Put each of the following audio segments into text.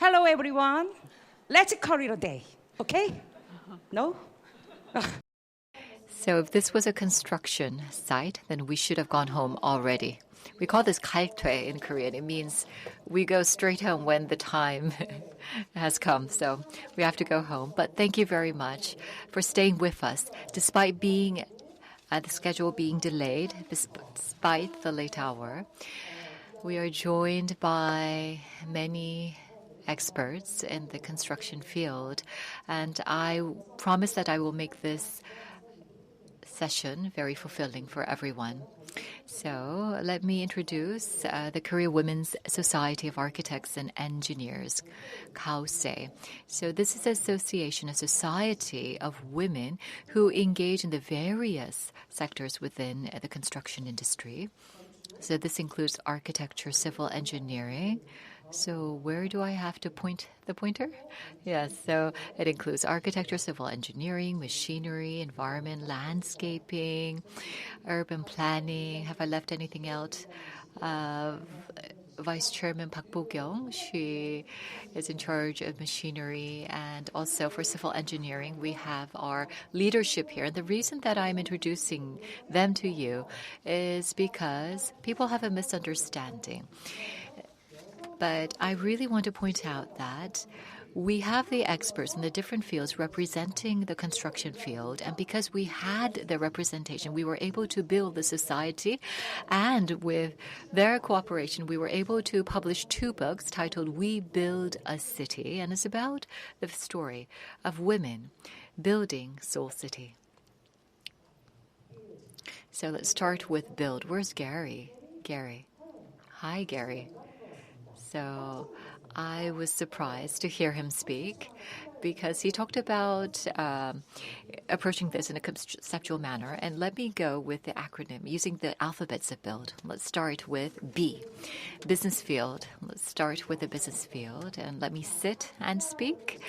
Hello, everyone. Let's call it a day, okay? No? So if this was a construction site, then we should have gone home already. We call this 갈퇴 in Korean. It means we go straight home when the time has come. So we have to go home. But thank you very much for staying with us, despite being the schedule being delayed, despite the late hour. We are joined by many experts in the construction field, and I promise that I will make this session very fulfilling for everyone. So let me introduce the Korea Women's Society of Architects and Engineers, KOWSAE. So this is an association, a society of women who engage in the various sectors within the construction industry. So this includes architecture, civil engineering. So where do I have to point the pointer? Yes, so it includes architecture, civil engineering, machinery, environment, landscaping, urban planning. Have I left anything out? Vice Chairman Park Bo-kyung, she is in charge of machinery, and also for civil engineering, we have our leadership here. And the reason that I'm introducing them to you is because people have a misunderstanding. But I really want to point out that we have the experts in the different fields representing the construction field. And because we had the representation, we were able to build the society. And with their cooperation, we were able to publish 2 books titled We Build a City. And it's about the story of women building Seoul City. So let's start with build. Where's Gary? Gary. Hi, Gary. So I was surprised to hear him speak because he talked about approaching this in a conceptual manner. And let me go with the acronym using the alphabets of build. Let's start with B, business field. Let's start with the business field and let me sit and speak.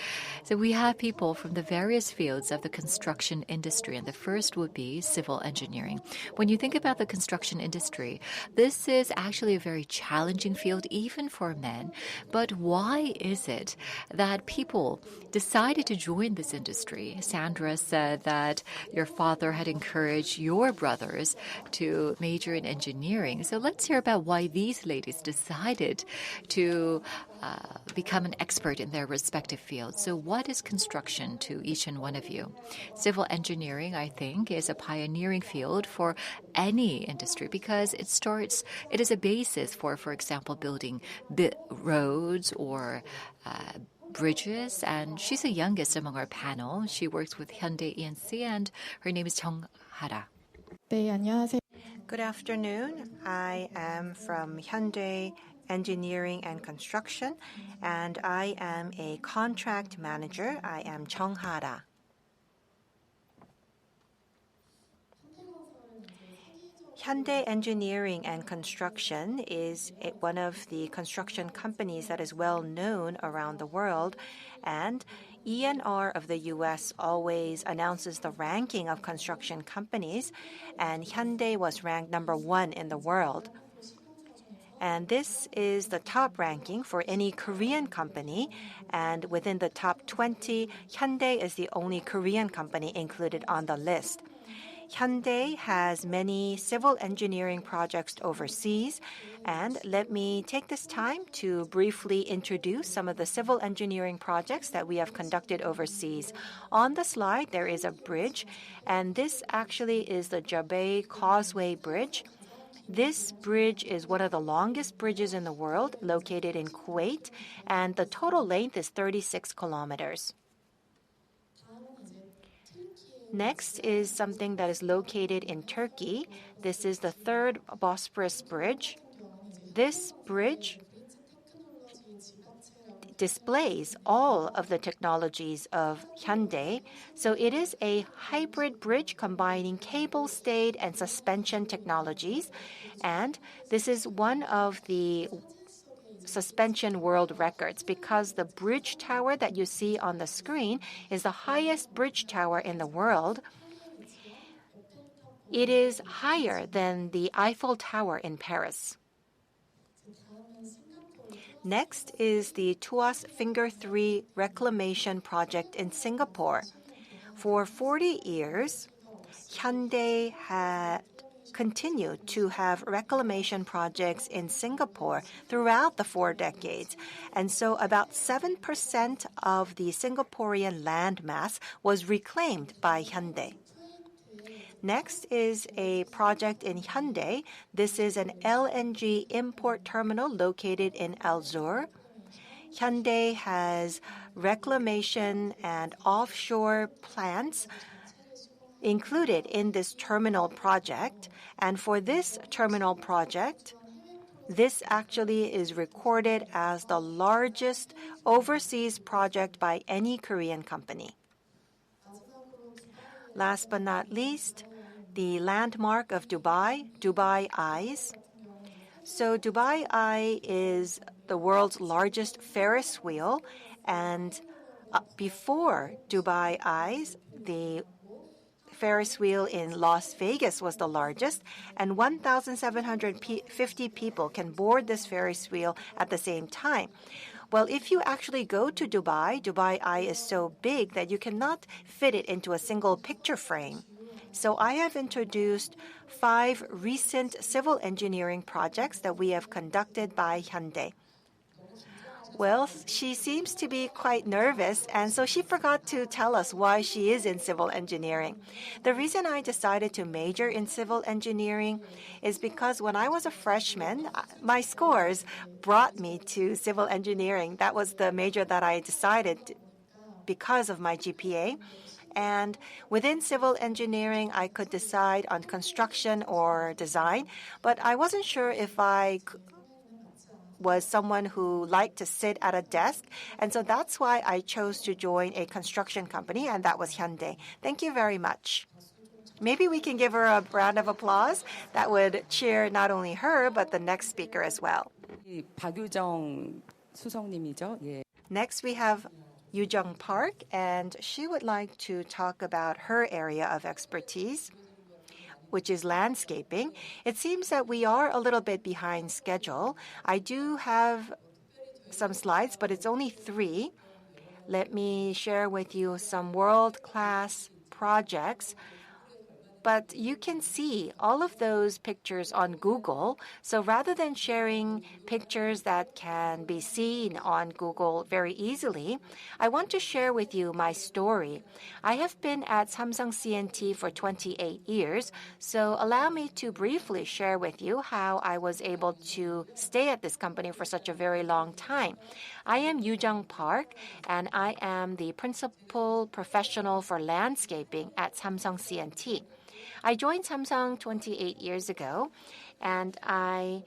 So we have people from the various fields of the construction industry, and the first would be civil engineering. When you think about the construction industry, this is actually a very challenging field, even for men. But why is it that people decided to join this industry? Sandra said that your father had encouraged your brothers to major in engineering. So let's hear about why these ladies decided to become an expert in their respective fields. So what is construction to each and one of you? Civil engineering, I think, is a pioneering field for any industry because it is a basis for example, building roads or bridges. And she's the youngest among our panel. She works with Hyundai ENC, and her name is Jeong Hara. 네, 안녕하세요. Good afternoon. I am from Hyundai Engineering and Construction, and I am a contract manager. I am Jeong Hara. Hyundai Engineering and Construction is one of the construction companies that is well known around the world, and ENR of the US always announces the ranking of construction companies, and Hyundai was ranked number 1 in the world. And this is the top ranking for any Korean company, and within the top 20, Hyundai is the only Korean company included on the list. Hyundai has many civil engineering projects overseas, and let me take this time to briefly introduce some of the civil engineering projects that we have conducted overseas. On the slide, there is a bridge, and this actually is the Jabei Causeway Bridge. This bridge is one of the longest bridges in the world, located in Kuwait, and the total length is 36 kilometers. Next is something that is located in Turkey. This is the third Bosphorus Bridge. This bridge displays all of the technologies of Hyundai. So it is a hybrid bridge combining cable-stayed and suspension technologies. And this is one of the suspension world records because the bridge tower that you see on the screen is the highest bridge tower in the world. It is higher than the Eiffel Tower in Paris. Next is the Tuas Finger 3 reclamation project in Singapore. For 40 years, Hyundai had continued to have reclamation projects in Singapore throughout the 4 decades. And so about 7% of the Singaporean land mass was reclaimed by Hyundai. Next is a project in Hyundai. This is an LNG import terminal located in Al-Zur. Hyundai has reclamation and offshore plants included in this terminal project. And for this terminal project, this actually is recorded as the largest overseas project by any Korean company. Last but not least, the landmark of Dubai, Dubai Eyes. So Dubai Eye is the world's largest Ferris wheel, and before Dubai Eyes, the Ferris wheel in Las Vegas was the largest, and 1,750 people can board this Ferris wheel at the same time. Well, if you actually go to Dubai, Dubai Eye is so big that you cannot fit it into a single picture frame. So I have introduced 5 recent civil engineering projects that we have conducted by Hyundai. Well, she seems to be quite nervous, and so she forgot to tell us why she is in civil engineering. The reason I decided to major in civil engineering is because when I was a freshman, my scores brought me to civil engineering. That was the major that I decided because of my GPA. And within civil engineering, I could decide on construction or design, but I wasn't sure if I was someone who liked to sit at a desk. And so that's why I chose to join a construction company, and that was Hyundai. Thank you very much. Maybe we can give her a round of applause. That would cheer not only her, but the next speaker as well. 박유정 수석님이죠. 예. Next, we have Yoo-jung Park, and she would like to talk about her area of expertise, which is landscaping. It seems that we are a little bit behind schedule. I do have some slides, but it's only 3. Let me share with you some world-class projects. But you can see all of those pictures on Google. So rather than sharing pictures that can be seen on Google very easily, I want to share with you my story. I have been at Samsung C&T for 28 years, so allow me to briefly share with you how I was able to stay at this company for such a very long time. I am Yoo-jung Park, and I am the principal professional for landscaping at Samsung C&T. I joined Samsung 28 years ago, and I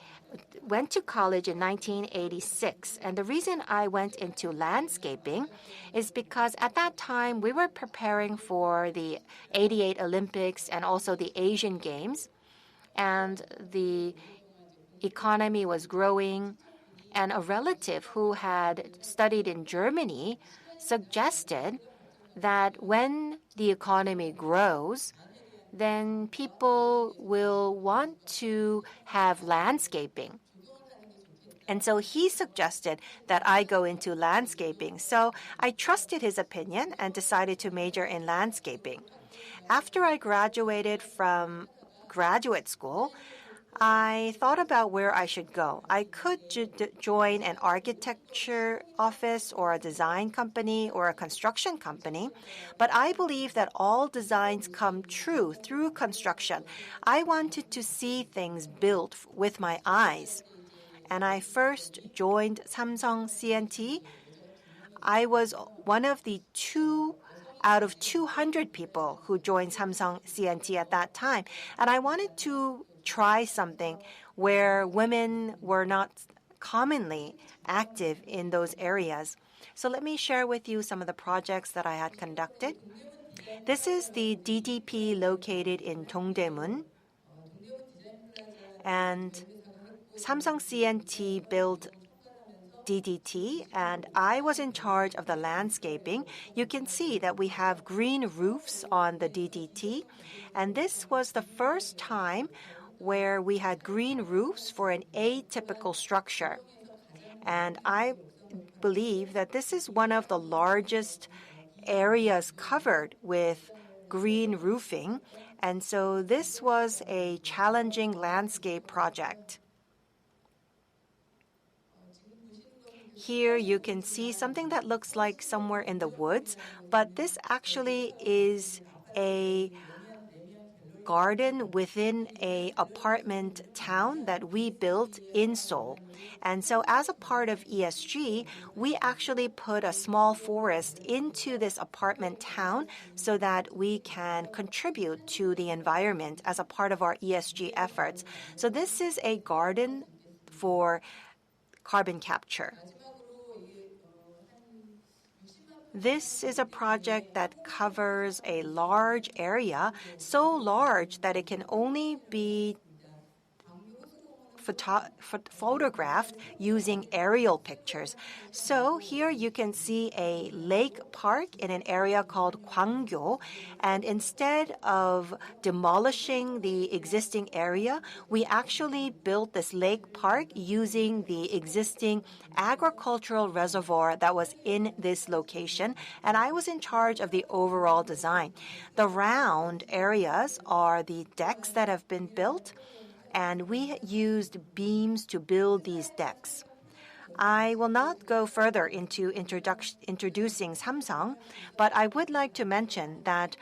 went to college in 1986. And the reason I went into landscaping is because at that time we were preparing for the 88 Olympics and also the Asian Games, and the economy was growing. And a relative who had studied in Germany suggested that when the economy grows, then people will want to have landscaping. And so he suggested that I go into landscaping. So I trusted his opinion and decided to major in landscaping. After I graduated from graduate school, I thought about where I should go. I could join an architecture office or a design company or a construction company, but I believe that all designs come true through construction. I wanted to see things built with my eyes. And I first joined Samsung C&T. I was one of the 2 out of 200 people who joined Samsung C&T at that time. And I wanted to try something where women were not commonly active in those areas. So let me share with you some of the projects that I had conducted. This is the DDP located in Dongdaemun. And Samsung C&T built DDT, and I was in charge of the landscaping. You can see that we have green roofs on the DDT, and this was the first time where we had green roofs for an atypical structure. And I believe that this is one of the largest areas covered with green roofing. And so this was a challenging landscape project. Here you can see something that looks like somewhere in the woods, but this actually is a garden within an apartment town that we built in Seoul. And so as a part of ESG, we actually put a small forest into this apartment town so that we can contribute to the environment as a part of our ESG efforts. So this is a garden for carbon capture. This is a project that covers a large area, so large that it can only be photographed using aerial pictures. So here you can see a lake park in an area called Gwangyo, and instead of demolishing the existing area, we actually built this lake park using the existing agricultural reservoir that was in this location, and I was in charge of the overall design. The round areas are the decks that have been built, and we used beams to build these decks. I will not go further into introducing Samsung, but I would like to mention that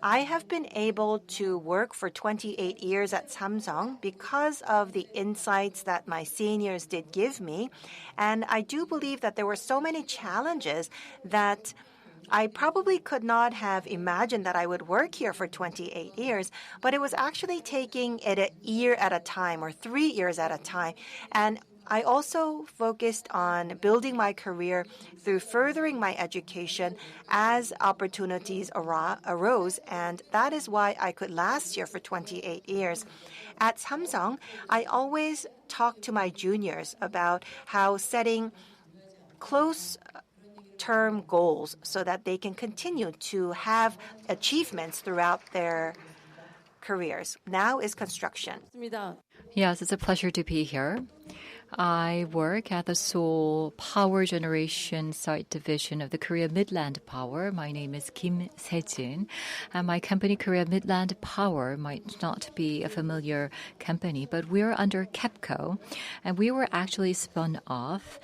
I have been able to work for 28 years at Samsung because of the insights that my seniors did give me. And I do believe that there were so many challenges that I probably could not have imagined that I would work here for 28 years, but it was actually taking it a year at a time or 3 years at a time. And I also focused on building my career through furthering my education as opportunities arose, and that is why I could last here for 28 years. At Samsung, I always talk to my juniors about how setting close-term goals so that they can continue to have achievements throughout their careers. Now is construction. Yes, it's a pleasure to be here. I work at the Seoul Power Generation Site Division of the Korea Midland Power. My name is Kim Sejin, and my company, Korea Midland Power, might not be a familiar company, but we're under KEPCO, and we were actually spun off.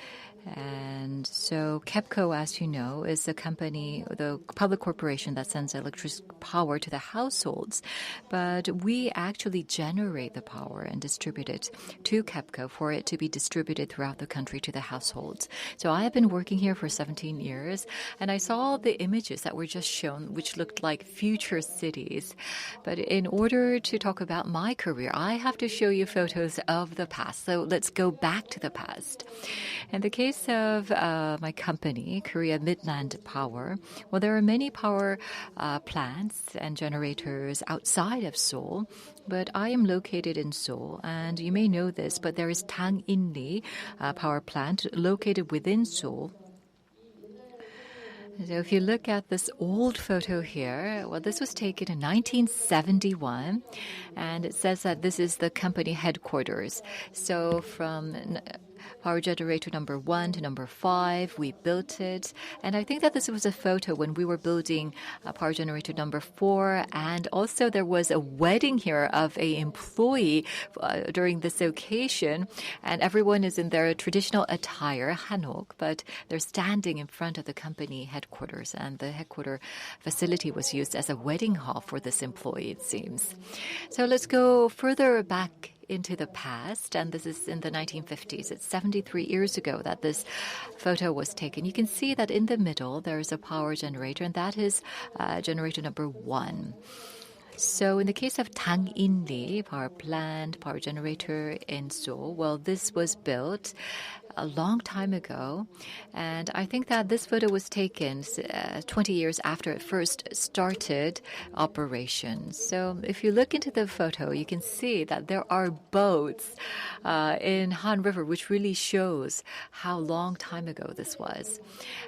And so KEPCO, as you know, is a company, the public corporation that sends electric power to the households. But we actually generate the power and distribute it to KEPCO for it to be distributed throughout the country to the households. So I have been working here for 17 years, and I saw the images that were just shown, which looked like future cities. But in order to talk about my career, I have to show you photos of the past. So let's go back to the past. In the case of my company, Korea Midland Power, well, there are many power plants and generators outside of Seoul, but I am located in Seoul, and you may know this, but there is Tang-in-ri power plant located within Seoul. So if you look at this old photo here, well, this was taken in 1971, and it says that this is the company headquarters. So from power generator number 1 to number 5, we built it. And I think that this was a photo when we were building power generator number 4. And also there was a wedding here of an employee during this occasion. And everyone is in their traditional attire, hanok, but they're standing in front of the company headquarters. And the headquarter facility was used as a wedding hall for this employee, it seems. So let's go further back into the past, and this is in the 1950s. It's 73 years ago that this photo was taken. You can see that in the middle there is a power generator, and that is generator number 1. So in the case of Tang-in-ri power plant, power generator in Seoul, well, this was built a long time ago, and I think that this photo was taken 20 years after it first started operation. So if you look into the photo, you can see that there are boats in Han River, which really shows how long time ago this was.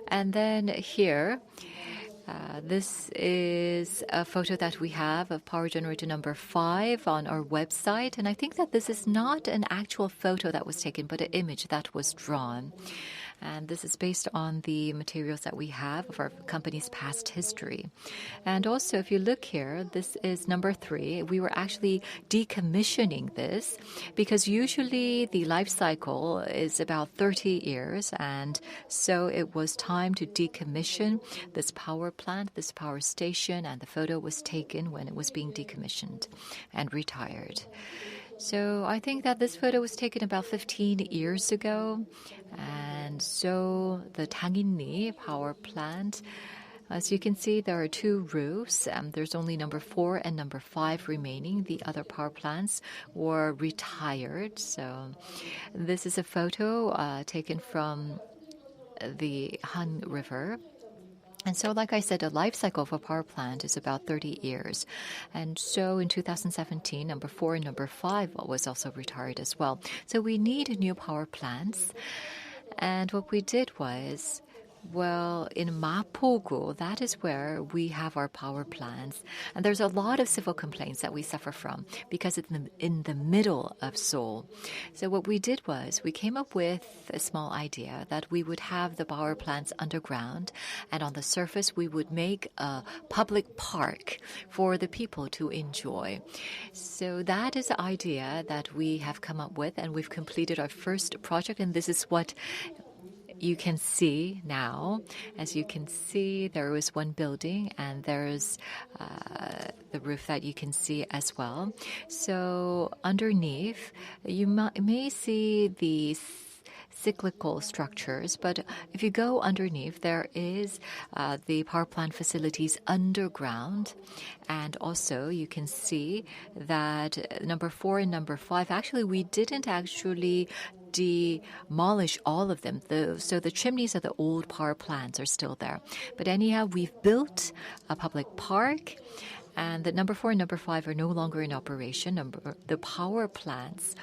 And then here, This is a photo that we have of power generator number 5 on our website. And I think that this is not an actual photo that was taken, but an image that was drawn. And this is based on the materials that we have of our company's past history. And also, if you look here, this is number 3. We were actually decommissioning this because usually the life cycle is about 30 years. And so it was time to decommission this power plant, this power station, and the photo was taken when it was being decommissioned and retired. So I think that this photo was taken about 15 years ago. And so the Tangin-ni power plant, as you can see, there are 2 roofs. There's only number 4 and number 5 remaining. The other power plants were retired. So this is a photo taken from the Han River. And so, like I said, the life cycle of a power plant is about 30 years. And so in 2017, number 4 and number 5 was also retired as well. So we need new power plants. And what we did was, well, in Mapogu, that is where we have our power plants. And there's a lot of civil complaints that we suffer from because it's in the middle of Seoul. So what we did was we came up with a small idea that we would have the power plants underground, and on the surface we would make a public park for the people to enjoy. So that is the idea that we have come up with, and we've completed our first project, and this is what you can see now. As you can see, there is one building and there's the roof that you can see as well. So underneath, you may see the cyclical structures, but if you go underneath, there is the power plant facilities underground. And also you can see that number 4 and number 5, actually we didn't actually demolish all of them. So the chimneys of the old power plants are still there. But anyhow, we've built a public park, and the number 4 and number 5 are no longer in operation. The power plants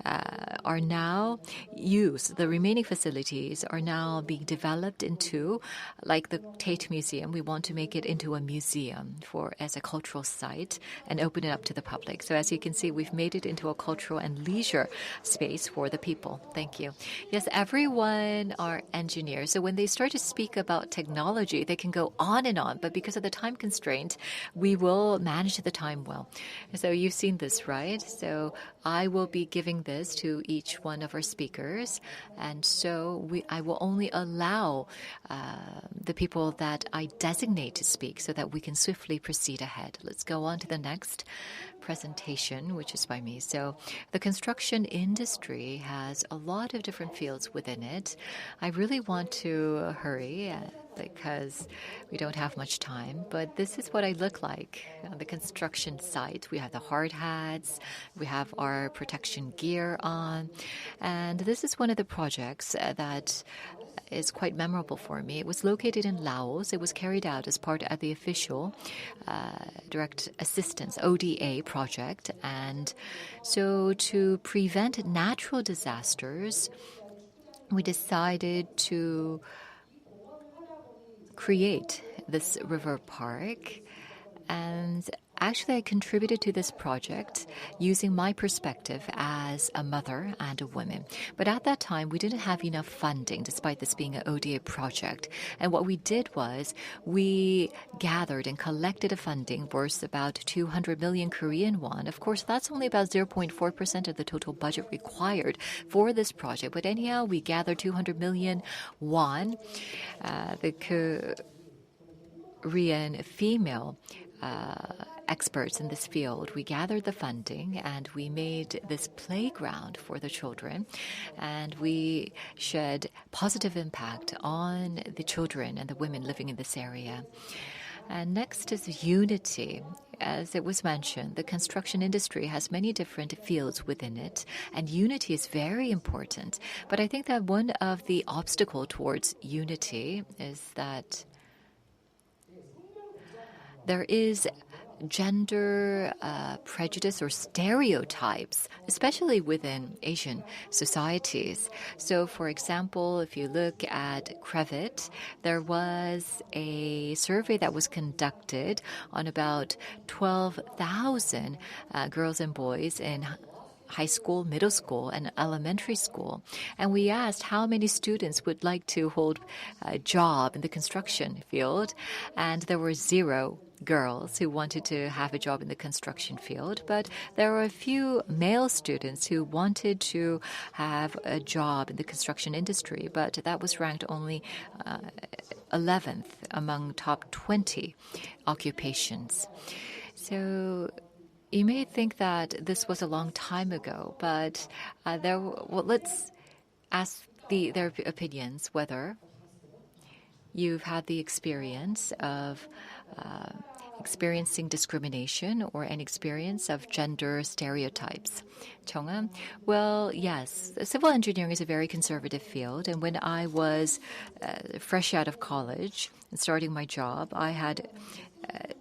are now used. The remaining facilities are now being developed into, like the Tate Museum. We want to make it into a museum as a cultural site and open it up to the public. So as you can see, we've made it into a cultural and leisure space for the people. Thank you. Yes, everyone are engineers. So when they start to speak about technology, they can go on and on. But because of the time constraint, we will manage the time well. So you've seen this, right? So I will be giving this to each one of our speakers. And so I will only allow the people that I designate to speak so that we can swiftly proceed ahead. Let's go on to the next presentation, which is by me. So the construction industry has a lot of different fields within it. I really want to hurry because we don't have much time, but this is what I look like on the construction site. We have the hard hats, we have our protection gear on, and this is one of the projects that is quite memorable for me. It was located in Laos. It was carried out as part of the official direct assistance ODA project. And so to prevent natural disasters, we decided to create this river park. And actually, I contributed to this project using my perspective as a mother and a woman. But at that time, we didn't have enough funding, despite this being an ODA project. And what we did was we gathered and collected a funding worth about 200 million Korean won. Of course, that's only about 0.4% of the total budget required for this project. But anyhow, we gathered 200 million won. The Korean female experts in this field, we gathered the funding and we made this playground for the children, and we shed positive impact on the children and the women living in this area. And next is unity. As it was mentioned, the construction industry has many different fields within it, and unity is very important. But I think that one of the obstacles towards unity is that there is gender prejudice or stereotypes, especially within Asian societies. So, for example, if you look at Crevit, there was a survey that was conducted on about 12,000 girls and boys in high school, middle school, and elementary school. And we asked how many students would like to hold a job in the construction field. And there were 0 girls who wanted to have a job in the construction field. But there were a few male students who wanted to have a job in the construction industry. But that was ranked only 11th among top 20 occupations. So you may think that this was a long time ago, but let's ask their opinions whether you've had the experience of experiencing discrimination or an experience of gender stereotypes. Jeong, well, yes, civil engineering is a very conservative field, and when I was fresh out of college and starting my job, I had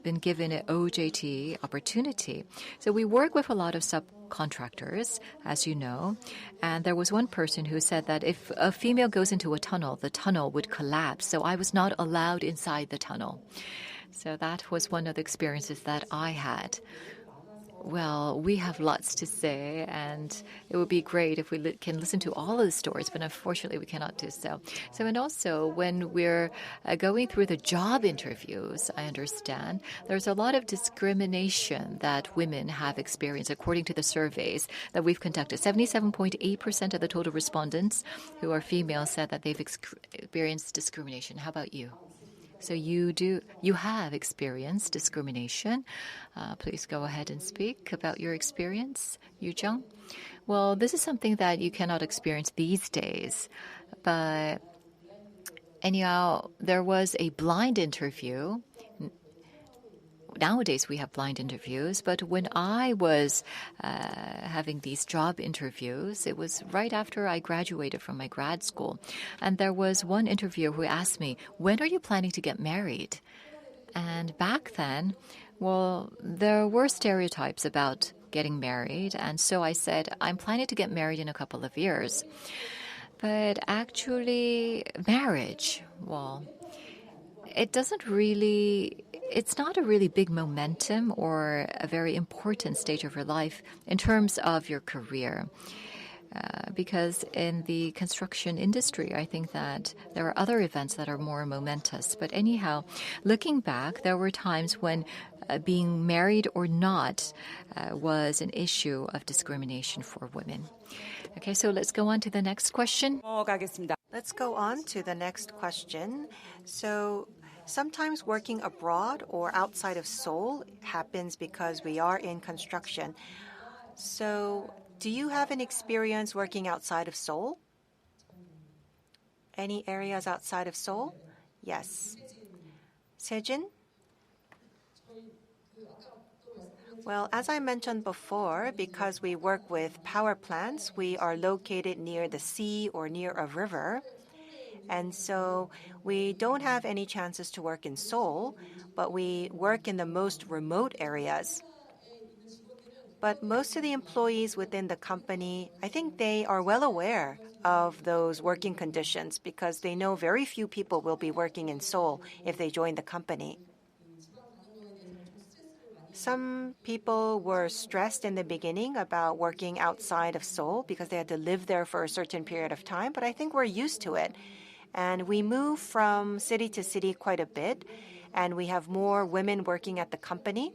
been given an OJT opportunity. So we work with a lot of subcontractors, as you know, and there was one person who said that if a female goes into a tunnel, the tunnel would collapse. So I was not allowed inside the tunnel. So that was one of the experiences that I had. Well, we have lots to say, and it would be great if we can listen to all of the stories, but unfortunately we cannot do so. And also, when we're going through the job interviews, I understand there's a lot of discrimination that women have experienced, according to the surveys that we've conducted. 77.8% of the total respondents who are female said that they've experienced discrimination. How about you? So you have experienced discrimination. Please go ahead and speak about your experience, Yoo-jung. Well, this is something that you cannot experience these days. But anyhow, there was a blind interview. Nowadays, we have blind interviews, but when I was having these job interviews, it was right after I graduated from my grad school. And there was one interviewer who asked me, when are you planning to get married? And back then, well, there were stereotypes about getting married. And so I said, I'm planning to get married in a couple of years. But actually, marriage, well, it's not a really big momentum or a very important stage of your life in terms of your career. Because in the construction industry, I think that there are other events that are more momentous. But anyhow, looking back, there were times when being married or not was an issue of discrimination for women. Okay, so let's go on to the next question. Let's go on to the next question. So sometimes working abroad or outside of Seoul happens because we are in construction. So do you have an experience working outside of Seoul? Any areas outside of Seoul? Yes. Sejin? Well, as I mentioned before, because we work with power plants, we are located near the sea or near a river. And so we don't have any chances to work in Seoul, but we work in the most remote areas. But most of the employees within the company, I think they are well aware of those working conditions because they know very few people will be working in Seoul if they join the company. Some people were stressed in the beginning about working outside of Seoul because they had to live there for a certain period of time, but I think we're used to it. And we move from city to city quite a bit, and we have more women working at the company.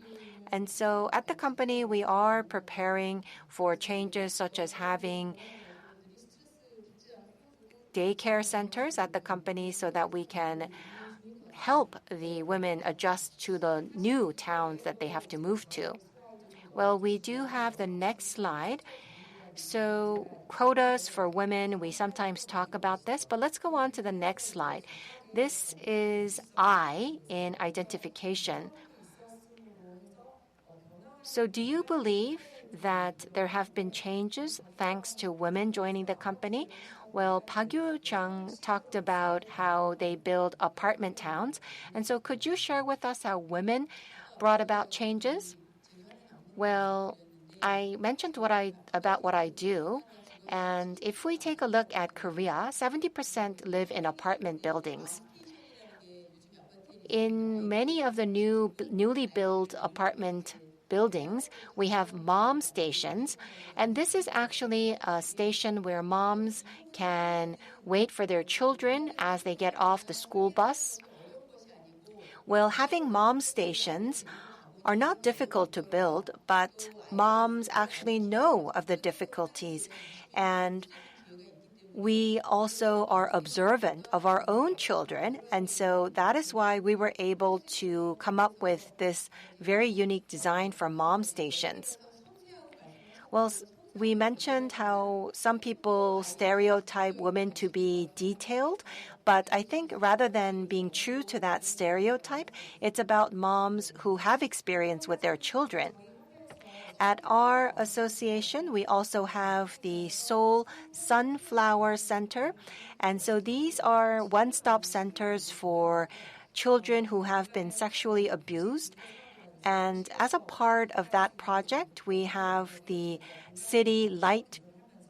And so at the company, we are preparing for changes such as having daycare centers at the company so that we can help the women adjust to the new towns that they have to move to. Well, we do have the next slide. So quotas for women, we sometimes talk about this, but let's go on to the next slide. This is I in identification. So do you believe that there have been changes thanks to women joining the company? Well, Park Yoo-jung talked about how they build apartment towns. And so could you share with us how women brought about changes? Well, I mentioned about what I do. And if we take a look at Korea, 70% live in apartment buildings. In many of the newly built apartment buildings, we have mom stations, and this is actually a station where moms can wait for their children as they get off the school bus. Well, having mom stations are not difficult to build, but moms actually know of the difficulties, and we also are observant of our own children, and so that is why we were able to come up with this very unique design for mom stations. Well, we mentioned how some people stereotype women to be detailed, but I think rather than being true to that stereotype, it's about moms who have experience with their children. At our association, we also have the Seoul Sunflower Center. And so these are one-stop centers for children who have been sexually abused. And as a part of that project, we have the City Light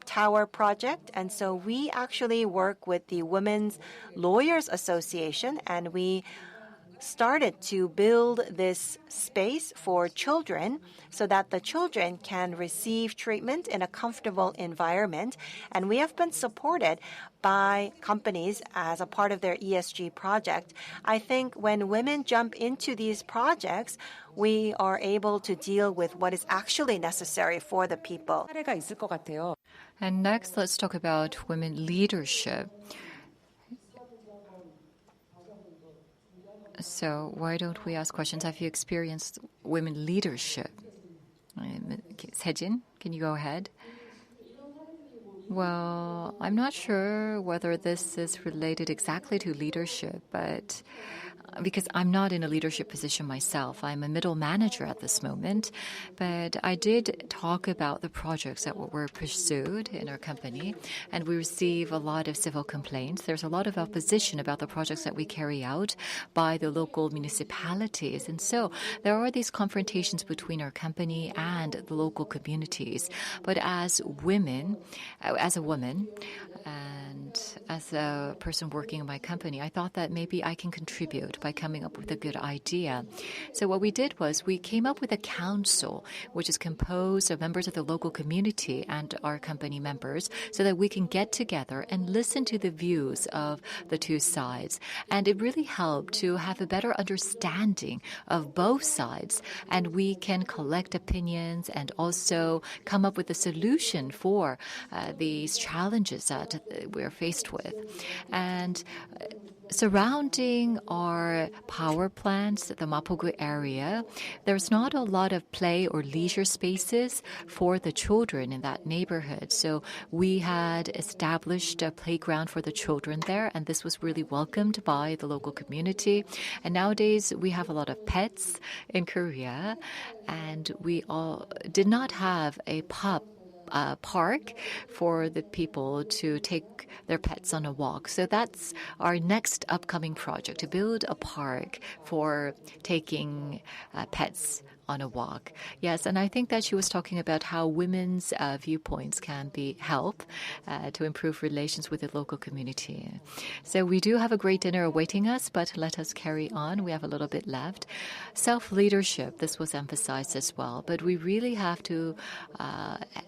Tower project. And so we actually work with the Women's Lawyers Association, and we started to build this space for children so that the children can receive treatment in a comfortable environment. And we have been supported by companies as a part of their ESG project. I think when women jump into these projects, we are able to deal with what is actually necessary for the people. 사례가 있을 것 같아요. And next, let's talk about women leadership. So why don't we ask questions? Have you experienced women leadership? Sejin, can you go ahead? Well, I'm not sure whether this is related exactly to leadership, but because I'm not in a leadership position myself. I'm a middle manager at this moment, but I did talk about the projects that were pursued in our company, and we receive a lot of civil complaints. There's a lot of opposition about the projects that we carry out by the local municipalities, and so there are these confrontations between our company and the local communities. But as a woman, and as a person working in my company, I thought that maybe I can contribute by coming up with a good idea. So what we did was we came up with a council, which is composed of members of the local community and our company members, so that we can get together and listen to the views of the two sides. And it really helped to have a better understanding of both sides, and we can collect opinions and also come up with a solution for these challenges that we're faced with. And surrounding our power plants, the Mapogu area, there's not a lot of play or leisure spaces for the children in that neighborhood. So we had established a playground for the children there, and this was really welcomed by the local community. And nowadays, we have a lot of pets in Korea, and we all did not have a park for the people to take their pets on a walk. So that's our next upcoming project, to build a park for taking pets on a walk. Yes, and I think that she was talking about how women's viewpoints can help to improve relations with the local community. So we do have a great dinner awaiting us, but let us carry on. We have a little bit left. Self-leadership, this was emphasized as well, but we really have to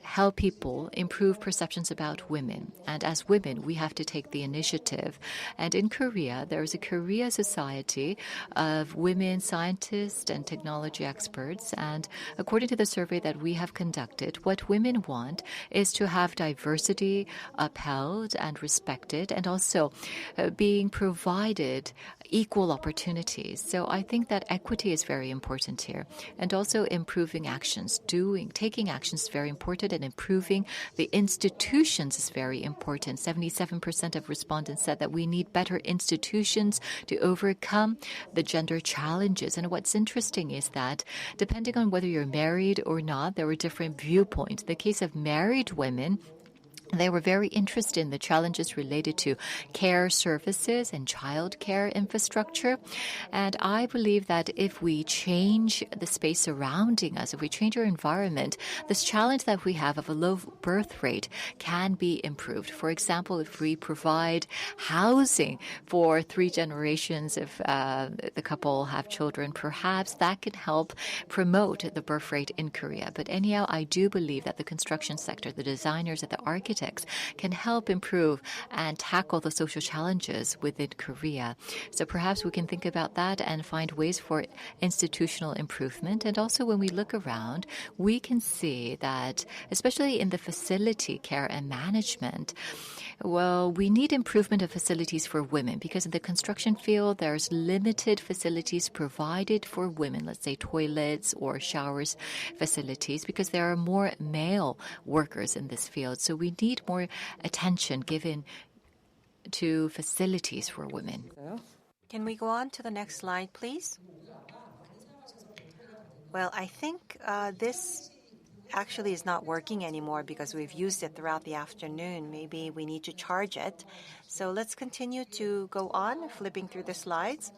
help people improve perceptions about women. And as women, we have to take the initiative. And in Korea, there is a Korea Society of women scientists and technology experts. And according to the survey that we have conducted, what women want is to have diversity upheld and respected, and also being provided equal opportunities. So I think that equity is very important here. And also improving actions, taking actions is very important, and improving the institutions is very important. 77% of respondents said that we need better institutions to overcome the gender challenges. And what's interesting is that depending on whether you're married or not, there were different viewpoints. In the case of married women, They were very interested in the challenges related to care services and child care infrastructure. And I believe that if we change the space surrounding us, if we change our environment, this challenge that we have of a low birth rate can be improved. For example, if we provide housing for 3 generations, if the couple have children, perhaps that can help promote the birth rate in Korea. But anyhow, I do believe that the construction sector, the designers and the architects can help improve and tackle the social challenges within Korea. So perhaps we can think about that and find ways for institutional improvement. And also when we look around, we can see that, especially in the facility care and management, well, we need improvement of facilities for women because in the construction field, there's limited facilities provided for women, let's say toilets or showers facilities, because there are more male workers in this field. So we need more attention given to facilities for women. Can we go on to the next slide, please? Well, I think this actually is not working anymore because we've used it throughout the afternoon. Maybe we need to charge it. So let's continue to go on, flipping through the slides.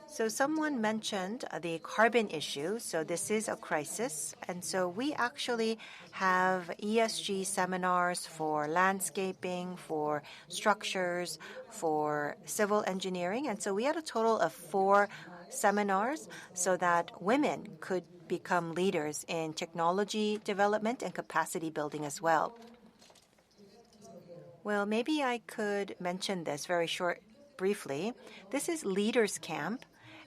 So someone mentioned the carbon issue. So this is a crisis. And so we actually have ESG seminars for landscaping, for structures, for civil engineering. And so we had a total of 4 seminars so that women could become leaders in technology development and capacity building as well. Well, maybe I could mention this very briefly. This is Leaders Camp,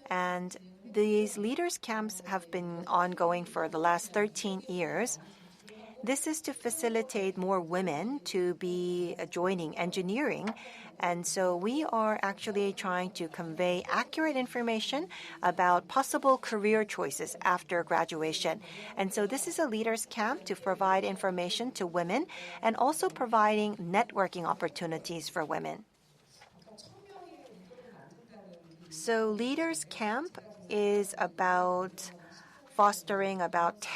and these Leaders Camps have been ongoing for the last 13 years. This is to facilitate more women to be joining engineering. And so we are actually trying to convey accurate information about possible career choices after graduation. And so this is a leaders camp to provide information to women and also providing networking opportunities for women. So leaders camp is about fostering about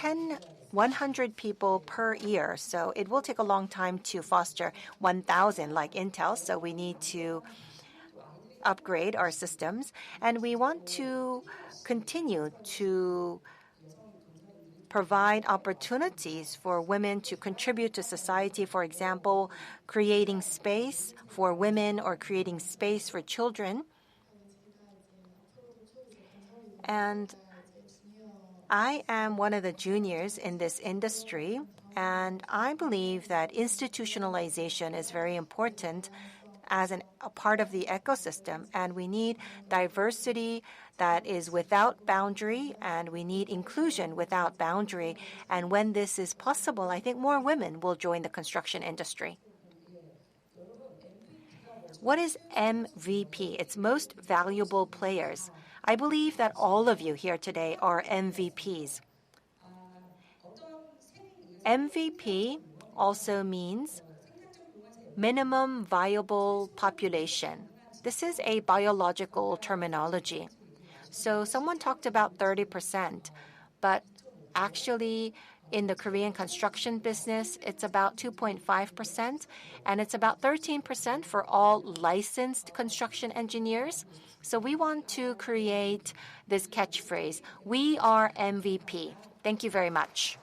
100 people per year. So it will take a long time to foster 1,000 like Intel. So we need to upgrade our systems. And we want to continue to provide opportunities for women to contribute to society. For example, creating space for women or creating space for children. And I am one of the juniors in this industry, and I believe that institutionalization is very important as a part of the ecosystem, and we need diversity that is without boundary, and we need inclusion without boundary. And when this is possible, I think more women will join the construction industry. What is MVP? It's most valuable players. I believe that all of you here today are MVPs. MVP also means minimum viable population. This is a biological terminology. So someone talked about 30%, but actually in the Korean construction business, it's about 2.5%, and it's about 13% for all licensed construction engineers. So we want to create this catchphrase, "We are MVP." Thank you very much.